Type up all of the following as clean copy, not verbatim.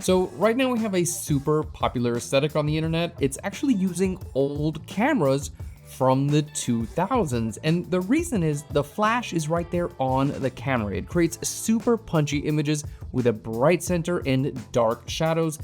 So right now we have a super popular aesthetic on the internet. It's actually using old cameras from the 2000s. And the reason is the flash is right there on the camera. It creates super punchy images with a bright center and dark shadows,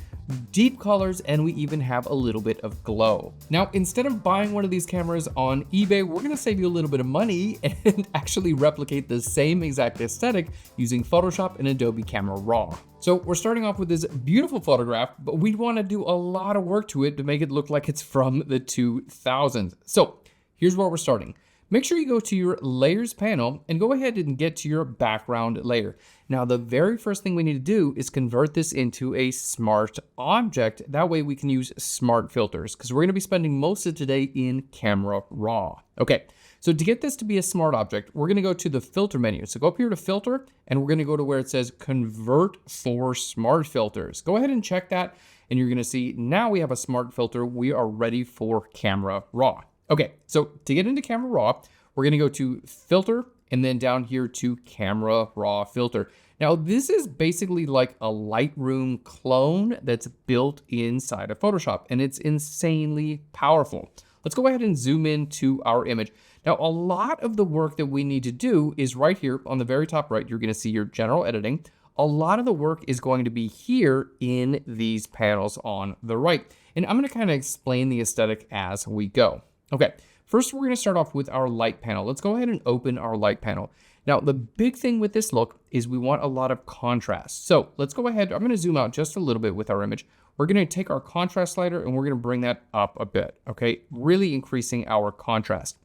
deep colors, and we even have a little bit of glow. Now, instead of buying one of these cameras on eBay, we're gonna save you a little bit of money and actually replicate the same exact aesthetic using Photoshop and Adobe Camera Raw. So we're starting off with this beautiful photograph, but we wanna do a lot of work to it to make it look like it's from the 2000s. So here's where we're starting. Make sure you go to your layers panel and go ahead and get to your background layer. Now, the very first thing we need to do is convert this into a smart object. That way we can use smart filters because we're gonna be spending most of today in Camera Raw. Okay, so to get this to be a smart object, we're gonna go to the filter menu. So go up here to filter and we're gonna go to where it says convert for smart filters. Go ahead and check that and you're gonna see now we have a smart filter. We are ready for Camera Raw. Okay, so to get into Camera Raw, we're gonna go to Filter and then down here to Camera Raw Filter. Now, this is basically like a Lightroom clone that's built inside of Photoshop, and it's insanely powerful. Let's go ahead and zoom into our image. Now, a lot of the work that we need to do is right here on the very top right, you're gonna see your general editing. A lot of the work is going to be here in these panels on the right. And I'm gonna kind of explain the aesthetic as we go. Okay, first we're gonna start off with our light panel. Let's go ahead and open our light panel. Now, the big thing with this look is we want a lot of contrast. So let's go ahead, I'm gonna zoom out just a little bit with our image. We're gonna take our contrast slider and we're gonna bring that up a bit, okay? Really increasing our contrast.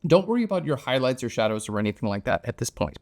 Don't worry about your highlights or shadows or anything like that at this point.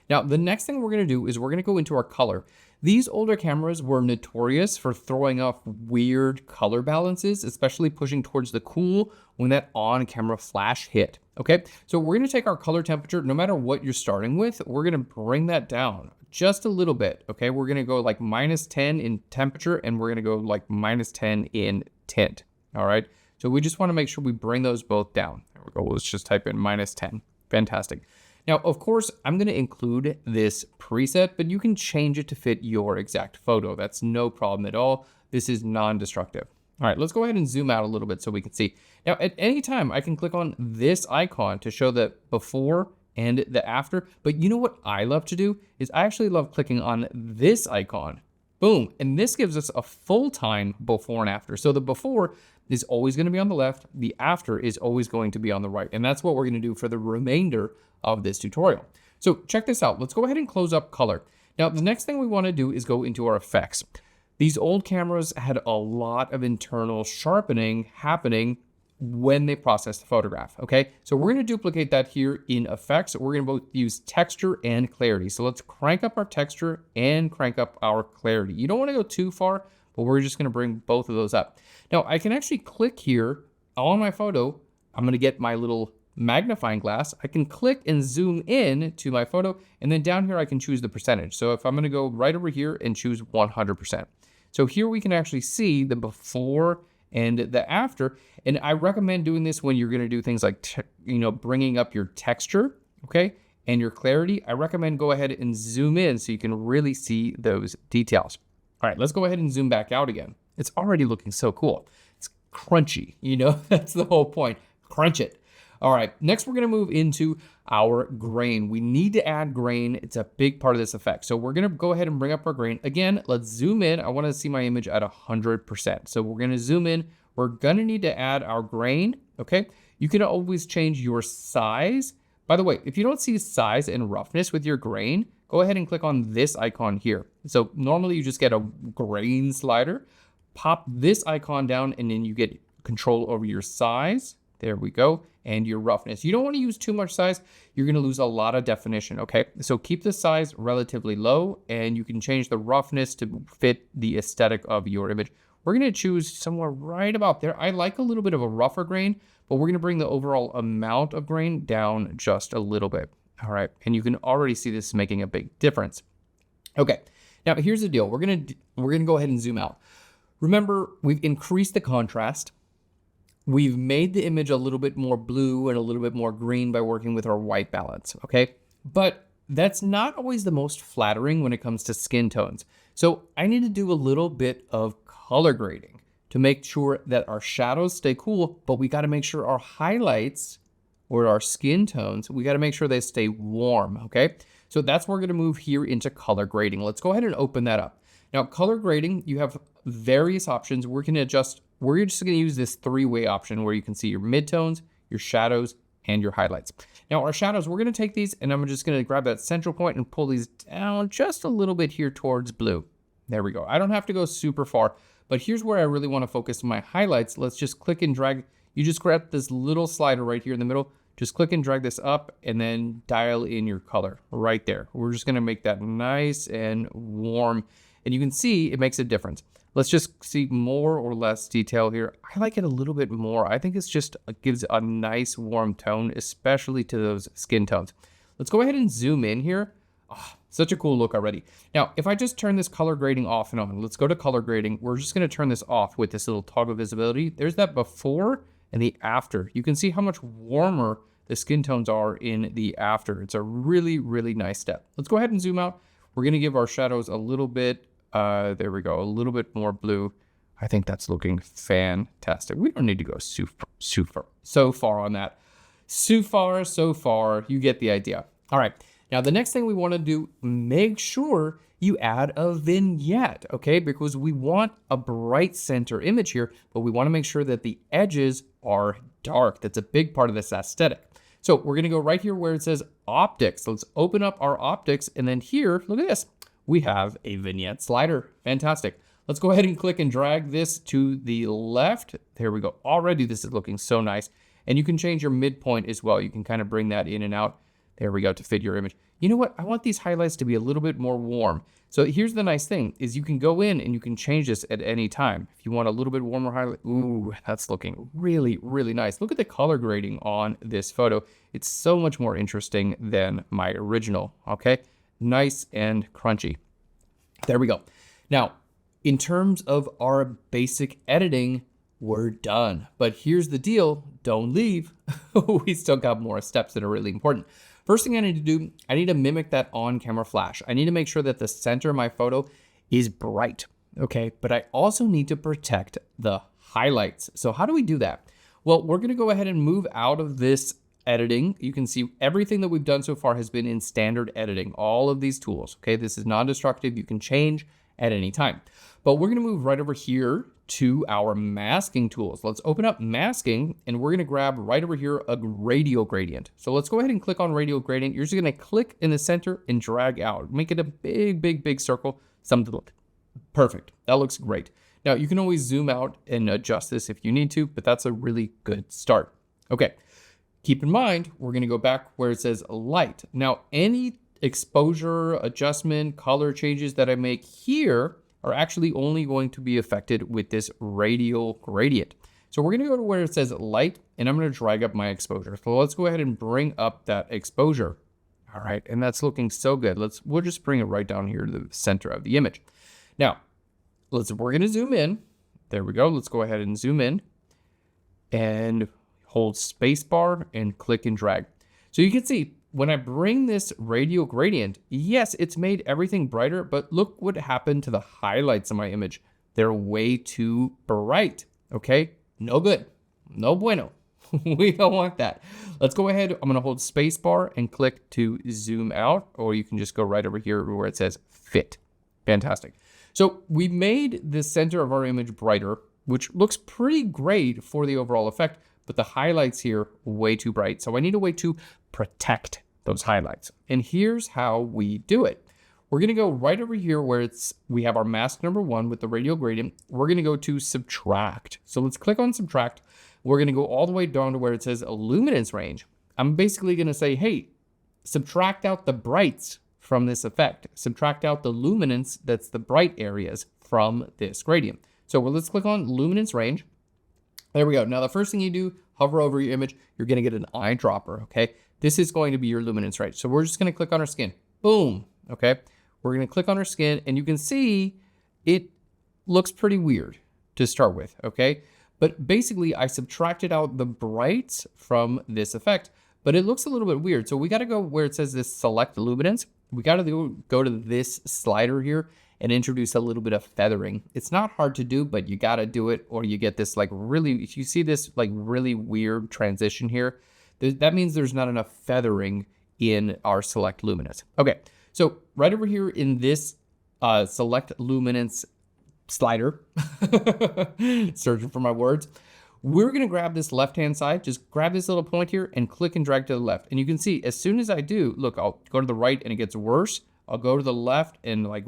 Now, the next thing we're gonna do is we're gonna go into our color. These older cameras were notorious for throwing off weird color balances, especially pushing towards the cool when that on-camera flash hit, okay? So we're gonna take our color temperature, no matter what you're starting with, we're gonna bring that down just a little bit, okay? We're gonna go like -10 in temperature and we're gonna go like -10 in tint, all right? So we just wanna make sure we bring those both down. There we go, let's just type in -10, fantastic. Now, of course, I'm gonna include this preset, but you can change it to fit your exact photo. That's no problem at all. This is non-destructive. All right, let's go ahead and zoom out a little bit so we can see. Now, at any time, I can click on this icon to show the before and the after, but you know what I love to do is I actually love clicking on this icon. Boom, and this gives us a full-time before and after. So the before is always gonna be on the left, the after is always going to be on the right, and that's what we're gonna do for the remainder of this tutorial. So check this out. Let's go ahead and close up color. Now, the next thing we want to do is go into our effects. These old cameras had a lot of internal sharpening happening when they processed the photograph, okay? So we're going to duplicate that here in effects. We're going to both use texture and clarity. So let's crank up our texture and crank up our clarity. You don't want to go too far, but we're just going to bring both of those up. Now, I can actually click here on my photo. I'm going to get my little magnifying glass. I can click and zoom in to my photo, and then down here I can choose the percentage. So if I'm going to go right over here and choose 100%. So here we can actually see the before and the after, and I recommend doing this when you're going to do things like bringing up your texture, okay, and your clarity. I recommend go ahead and zoom in so you can really see those details. All right, let's go ahead and zoom back out again. It's already looking so cool. It's crunchy, that's the whole point. Crunch it. All right, next we're gonna move into our grain. We need to add grain. It's a big part of this effect. So we're gonna go ahead and bring up our grain. Again, let's zoom in. I wanna see my image at 100%. So we're gonna zoom in. We're gonna need to add our grain, okay? You can always change your size. By the way, if you don't see size and roughness with your grain, go ahead and click on this icon here. So normally you just get a grain slider, pop this icon down, and then you get control over your size. There we go. And your roughness. You don't want to use too much size. You're going to lose a lot of definition, okay? So keep the size relatively low and you can change the roughness to fit the aesthetic of your image. We're going to choose somewhere right about there. I like a little bit of a rougher grain, but we're going to bring the overall amount of grain down just a little bit. All right, and you can already see this making a big difference. Okay, now here's the deal. We're going to go ahead and zoom out. Remember, we've increased the contrast. We've made the image a little bit more blue and a little bit more green by working with our white balance, okay? But that's not always the most flattering when it comes to skin tones. So I need to do a little bit of color grading to make sure that our shadows stay cool, but we got to make sure our highlights or our skin tones, we got to make sure they stay warm, okay? So that's where we're going to move here into color grading. Let's go ahead and open that up. Now, color grading, you have various options. We're going to adjust, we're just going to use this three-way option where you can see your midtones, your shadows, and your highlights. Now, our shadows, we're going to take these and I'm just going to grab that central point and pull these down just a little bit here towards blue. There we go. I don't have to go super far, but here's where I really want to focus my highlights. Let's just click and drag. You just grab this little slider right here in the middle. Just click and drag this up and then dial in your color right there. We're just going to make that nice and warm. And you can see it makes a difference. Let's just see more or less detail here. I like it a little bit more. I think it gives a nice warm tone, especially to those skin tones. Let's go ahead and zoom in here. Oh, such a cool look already. Now, if I just turn this color grading off and on, let's go to color grading. We're just going to turn this off with this little toggle visibility. There's that before and the after. You can see how much warmer the skin tones are in the after. It's a really, really nice step. Let's go ahead and zoom out. We're going to give our shadows a little bit, there we go, a little bit more blue. I think that's looking fantastic. We don't need to go so far on that. So far, you get the idea. All right, now the next thing we want to do, make sure you add a vignette, okay? Because we want a bright center image here, but we want to make sure that the edges are dark. That's a big part of this aesthetic. So we're going to go right here where it says optics. Let's open up our optics. And then here, look at this. We have a vignette slider. Fantastic. Let's go ahead and click and drag this to the left. There we go. Already this is looking so nice. And you can change your midpoint as well. You can kind of bring that in and out. There we go, to fit your image. You know what? I want these highlights to be a little bit more warm. So here's the nice thing is you can go in and you can change this at any time. If you want a little bit warmer highlight, ooh, that's looking really, really nice. Look at the color grading on this photo. It's so much more interesting than my original, okay? Nice and crunchy. There we go. Now, in terms of our basic editing, we're done. But here's the deal, don't leave. We still got more steps that are really important. First thing I need to do, I need to mimic that on-camera flash. I need to make sure that the center of my photo is bright, okay? But I also need to protect the highlights. So how do we do that? Well, we're gonna go ahead and move out of this editing. You can see everything that we've done so far has been in standard editing, all of these tools, okay? This is non-destructive, you can change at any time. But we're gonna move right over here to our masking tools. Let's open up masking and we're gonna grab right over here a radial gradient. So let's go ahead and click on radial gradient. You're just gonna click in the center and drag out. Make it a big, big, big circle. Something to look perfect. That looks great. Now you can always zoom out and adjust this if you need to, but that's a really good start. Okay, keep in mind, we're gonna go back where it says light. Now any exposure, adjustment, color changes that I make here are actually only going to be affected with this radial gradient. So we're gonna go to where it says light and I'm gonna drag up my exposure. So let's go ahead and bring up that exposure. All right, and that's looking so good. We'll just bring it right down here to the center of the image. Now, we're gonna zoom in. There we go, let's go ahead and zoom in and hold spacebar and click and drag. So you can see, when I bring this radial gradient, yes, it's made everything brighter, but look what happened to the highlights of my image. They're way too bright, okay? No good, no bueno. We don't want that. Let's go ahead, I'm gonna hold spacebar and click to zoom out, or you can just go right over here where it says fit. Fantastic. So we made the center of our image brighter, which looks pretty great for the overall effect, but the highlights here way too bright. So I need a way to protect those highlights. And here's how we do it. We're gonna go right over here where we have our mask number 1 with the radial gradient. We're gonna go to subtract. So let's click on subtract. We're gonna go all the way down to where it says luminance range. I'm basically gonna say, hey, subtract out the brights from this effect. Subtract out the luminance, that's the bright areas, from this gradient. So let's click on luminance range. There we go. Now the first thing you do, hover over your image, you're gonna get an eyedropper, okay? This is going to be your luminance range. So we're just gonna click on our skin, boom, okay? We're gonna click on our skin and you can see it looks pretty weird to start with, okay? But basically I subtracted out the brights from this effect, but it looks a little bit weird. So we gotta go where it says this select luminance. we got to go to this slider here and introduce a little bit of feathering. It's not hard to do, but you got to do it or you get this like really, if you see this like really weird transition here, that means there's not enough feathering in our select luminance. Okay, so right over here in this select luminance slider, searching for my words, we're gonna grab this left-hand side, just grab this little point here and click and drag to the left. And you can see as soon as I do, look, I'll go to the right and it gets worse. I'll go to the left and like,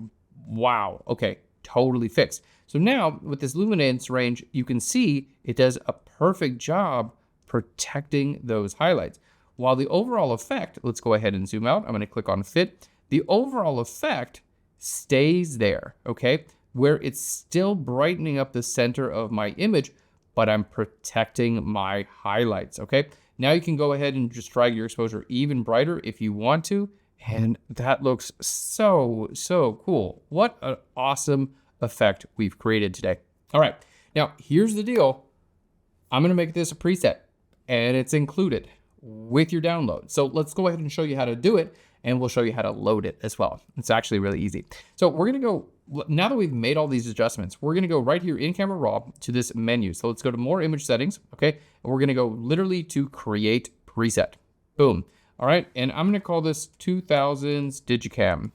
wow, okay, totally fixed. So now with this luminance range, you can see it does a perfect job protecting those highlights. While the overall effect, let's go ahead and zoom out. I'm gonna click on fit. The overall effect stays there, okay? Where it's still brightening up the center of my image, but I'm protecting my highlights, okay? Now you can go ahead and just drag your exposure even brighter if you want to, and that looks so, so cool. What an awesome effect we've created today. All right, now here's the deal. I'm gonna make this a preset, and it's included with your download. So let's go ahead and show you how to do it, and we'll show you how to load it as well. It's actually really easy. So we're gonna go, now that we've made all these adjustments, we're gonna go right here in Camera Raw to this menu. So let's go to more image settings, okay? And we're gonna go literally to create preset. Boom. All right, and I'm gonna call this 2000s Digicam.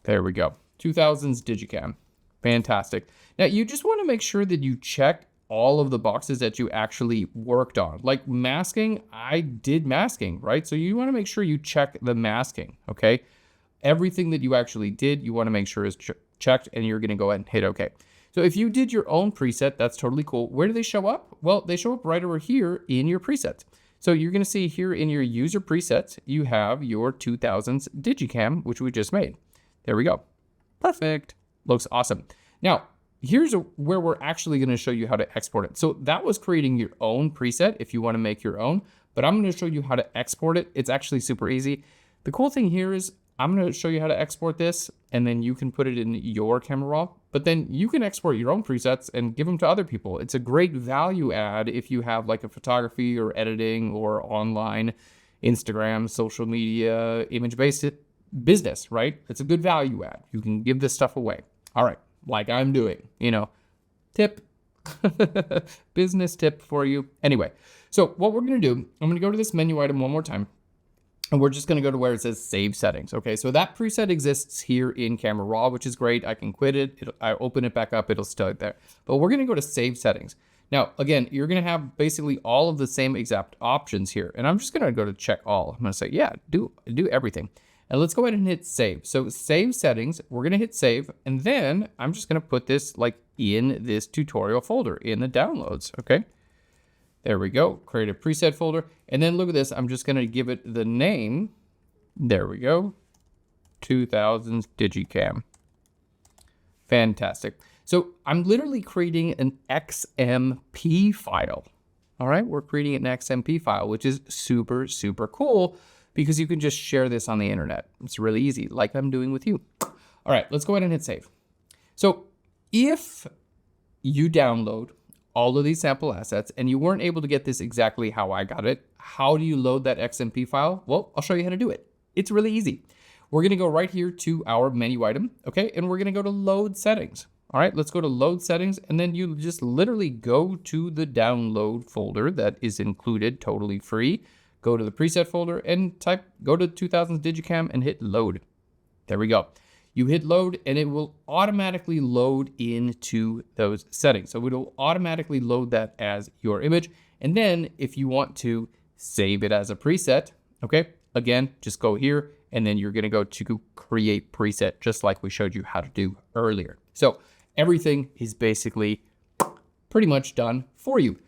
There we go, 2000s Digicam. Fantastic. Now you just wanna make sure that you check all of the boxes that you actually worked on. Like masking, I did masking, right? So you wanna make sure you check the masking, okay? Everything that you actually did, you wanna make sure is checked, and you're gonna go ahead and hit okay. So if you did your own preset, that's totally cool. Where do they show up? Well, they show up right over here in your presets. So you're gonna see here in your user presets, you have your 2000s Digicam, which we just made. There we go. Perfect. Looks awesome. Now, here's where we're actually gonna show you how to export it. So that was creating your own preset if you wanna make your own, but I'm gonna show you how to export it. It's actually super easy. The cool thing here is I'm gonna show you how to export this, and then you can put it in your Camera Raw, but then you can export your own presets and give them to other people. It's a great value add if you have like a photography or editing or online Instagram, social media, image-based business, right? It's a good value add. You can give this stuff away. All right, like I'm doing, you know, tip, business tip for you. Anyway, so what we're gonna do, I'm gonna go to this menu item one more time, and we're just gonna go to where it says save settings. Okay, so that preset exists here in Camera Raw, which is great. I can quit it, I open it back up, it'll still be there. But we're gonna go to save settings. Now, again, you're gonna have basically all of the same exact options here. And I'm just gonna go to check all. I'm gonna say, yeah, do everything. And let's go ahead and hit save. So save settings, we're gonna hit save, and then I'm just gonna put this like in this tutorial folder in the downloads, okay? There we go, create a preset folder. And then look at this, I'm just gonna give it the name, there we go, 2000s Digicam. Fantastic. So I'm literally creating an XMP file. All right, we're creating an XMP file, which is super, super cool because you can just share this on the internet. It's really easy, like I'm doing with you. All right, let's go ahead and hit save. So if you download all of these sample assets and you weren't able to get this exactly how I got it, how do you load that XMP file? Well, I'll show you how to do it. It's really easy. We're gonna go right here to our menu item, okay? And we're gonna go to load settings. All right, let's go to load settings, and then you just literally go to the download folder that is included, totally free. Go to the preset folder and go to 2000s Digicam and hit load. There we go. You hit load and it will automatically load into those settings. So it'll automatically load that as your image. And then if you want to save it as a preset, okay, again, just go here and then you're gonna go to create preset, just like we showed you how to do earlier. So everything is basically pretty much done for you.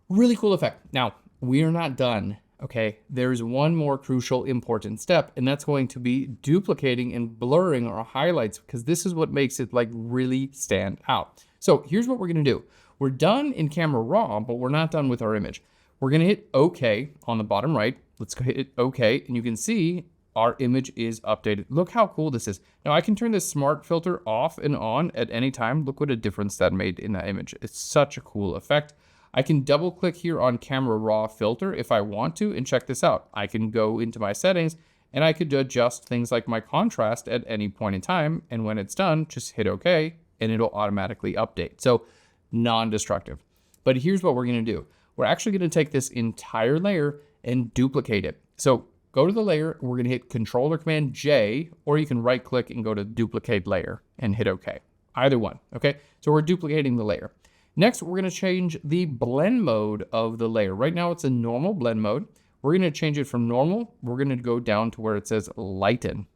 Really cool effect. Now, we are not done. Okay, there's one more crucial important step, and that's going to be duplicating and blurring our highlights, because this is what makes it like really stand out. So here's what we're gonna do. We're done in Camera Raw, but we're not done with our image. We're gonna hit OK on the bottom right. Let's go hit OK, and you can see our image is updated. Look how cool this is. Now I can turn this smart filter off and on at any time. Look what a difference that made in that image. It's such a cool effect. I can double click here on Camera Raw filter if I want to, and check this out. I can go into my settings And I could adjust things like my contrast at any point in time. And when it's done, just hit OK and it'll automatically update. So non-destructive. But here's what we're going to do. We're actually going to take this entire layer and duplicate it. So go to the layer, we're going to hit Control or Command J, or you can right click and go to duplicate layer and hit OK. Either one. Okay. So we're duplicating the layer. Next, we're going to change the blend mode of the layer. Right now it's a normal blend mode. We're going to change it from normal. We're going to go down to where it says lighten.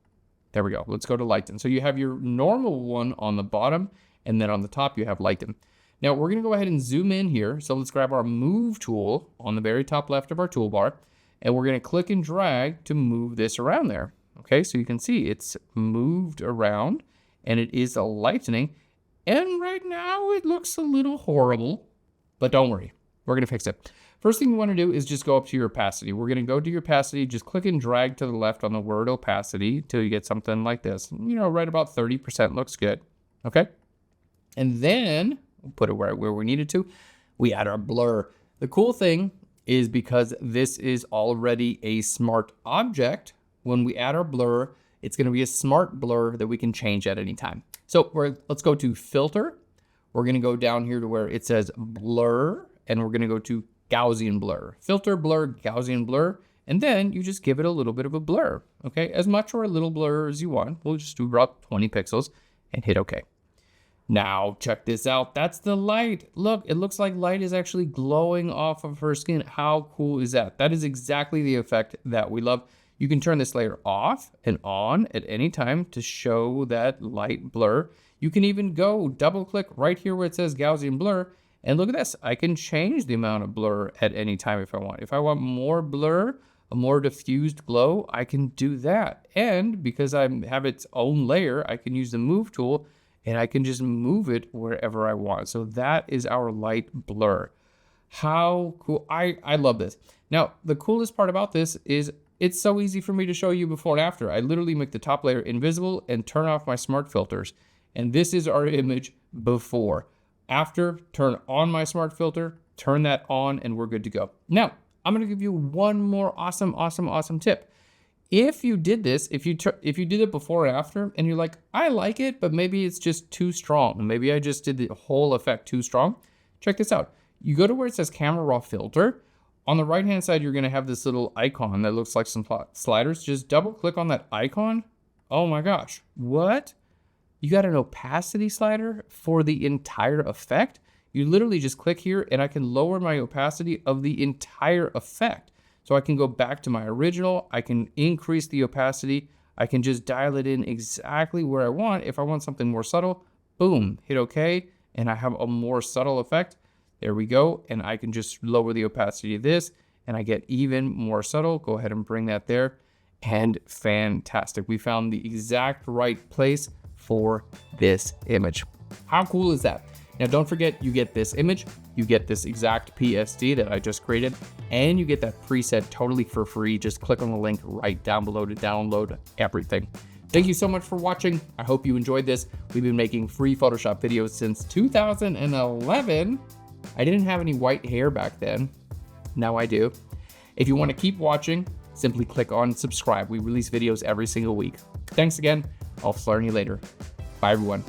There we go. Let's go to lighten. So you have your normal one on the bottom, and then on the top you have lighten. Now we're going to go ahead and zoom in here. So let's grab our move tool on the very top left of our toolbar, and we're going to click and drag to move this around there. Okay, so you can see it's moved around and it is a lightening. And right now it looks a little horrible, but don't worry, we're going to fix it. First thing you want to do is just go up to your opacity. We're going to go to your opacity, just click and drag to the left on the word opacity till you get something like this. You know, right about 30% looks good. Okay. And then we'll put it where we needed to. We add our blur. The cool thing is because this is already a smart object, when we add our blur, it's going to be a smart blur that we can change at any time. So let's go to filter. We're going to go down here to where it says blur, and we're going to go to Gaussian blur. Filter, blur, Gaussian blur, and then you just give it a little bit of a blur. Okay, as much or a little blur as you want. We'll just do about 20 pixels and hit OK. Now check this out. That's the light. Look, it looks like light is actually glowing off of her skin. How cool is that? That is exactly the effect that we love. You can turn this layer off and on at any time to show that light blur. You can even go double click right here where it says Gaussian blur. And look at this. I can change the amount of blur at any time if I want. If I want more blur, a more diffused glow, I can do that. And because I have its own layer, I can use the move tool and I can just move it wherever I want. So that is our light blur. How cool. I love this. Now, the coolest part about this is it's so easy for me to show you before and after. I literally make the top layer invisible and turn off my smart filters. And this is our image before. After, turn on my smart filter, turn that on, and we're good to go. Now, I'm going to give you one more awesome tip. If you did this, if you did it before and after, and you're like, I like it, but maybe it's just too strong. Maybe I just did the whole effect too strong. Check this out. You go to where it says Camera Raw Filter. On the right-hand side, you're going to have this little icon that looks like some sliders. Just double-click on that icon. Oh my gosh, what? You got an opacity slider for the entire effect? You literally just click here and I can lower my opacity of the entire effect. So I can go back to my original, I can increase the opacity, I can just dial it in exactly where I want. If I want something more subtle, boom, hit OK, and I have a more subtle effect. There we go, and I can just lower the opacity of this and I get even more subtle. Go ahead and bring that there, and fantastic. We found the exact right place for this image. How cool is that? Now don't forget, you get this image, you get this exact PSD that I just created, and you get that preset totally for free. Just click on the link right down below to download everything. Thank you so much for watching. I hope you enjoyed this. We've been making free Photoshop videos since 2011. I didn't have any white hair back then. Now I do. If you want to keep watching, simply click on subscribe. We release videos every single week. Thanks again. I'll Phlearn you later. Bye everyone.